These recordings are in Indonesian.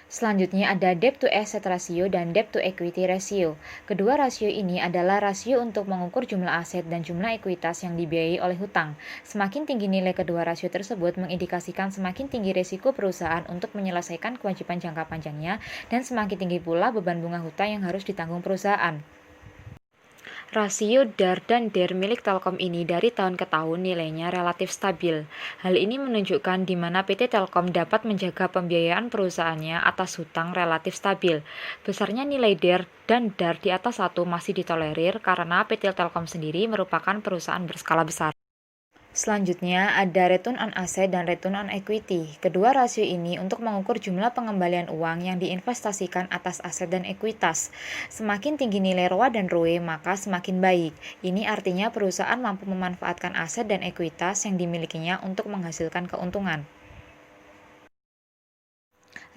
Selanjutnya ada debt to asset ratio dan debt to equity ratio. Kedua rasio ini adalah rasio untuk mengukur jumlah aset dan jumlah ekuitas yang dibiayai oleh hutang. Semakin tinggi nilai kedua rasio tersebut mengindikasikan semakin tinggi risiko perusahaan untuk menyelesaikan kewajiban jangka panjangnya dan semakin tinggi pula beban bunga hutang yang harus ditanggung perusahaan. Rasio DAR dan DER milik Telkom ini dari tahun ke tahun nilainya relatif stabil. Hal ini menunjukkan di mana PT Telkom dapat menjaga pembiayaan perusahaannya atas hutang relatif stabil. Besarnya nilai DER dan DAR di atas 1 masih ditolerir karena PT Telkom sendiri merupakan perusahaan berskala besar. Selanjutnya ada return on asset dan return on equity. Kedua rasio ini untuk mengukur jumlah pengembalian uang yang diinvestasikan atas aset dan ekuitas. Semakin tinggi nilai ROA dan ROE, maka semakin baik. Ini artinya perusahaan mampu memanfaatkan aset dan ekuitas yang dimilikinya untuk menghasilkan keuntungan.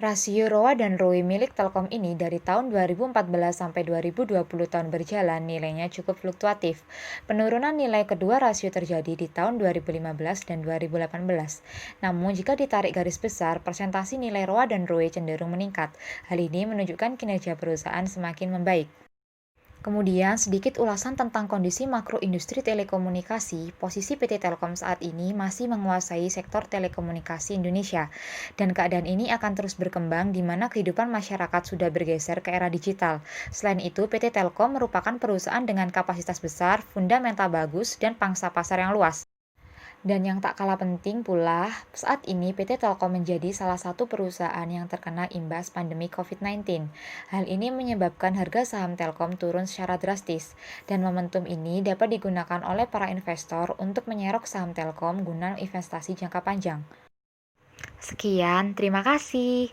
Rasio ROA dan ROE milik Telkom ini dari tahun 2014 sampai 2020 tahun berjalan nilainya cukup fluktuatif. Penurunan nilai kedua rasio terjadi di tahun 2015 dan 2018. Namun jika ditarik garis besar, persentase nilai ROA dan ROE cenderung meningkat. Hal ini menunjukkan kinerja perusahaan semakin membaik. Kemudian sedikit ulasan tentang kondisi makro industri telekomunikasi. Posisi PT Telkom saat ini masih menguasai sektor telekomunikasi Indonesia dan keadaan ini akan terus berkembang di mana kehidupan masyarakat sudah bergeser ke era digital. Selain itu, PT Telkom merupakan perusahaan dengan kapasitas besar, fundamental bagus, dan pangsa pasar yang luas. Dan yang tak kalah penting pula, saat ini PT Telkom menjadi salah satu perusahaan yang terkena imbas pandemi COVID-19. Hal ini menyebabkan harga saham Telkom turun secara drastis, dan momentum ini dapat digunakan oleh para investor untuk menyerok saham Telkom guna investasi jangka panjang. Sekian, terima kasih.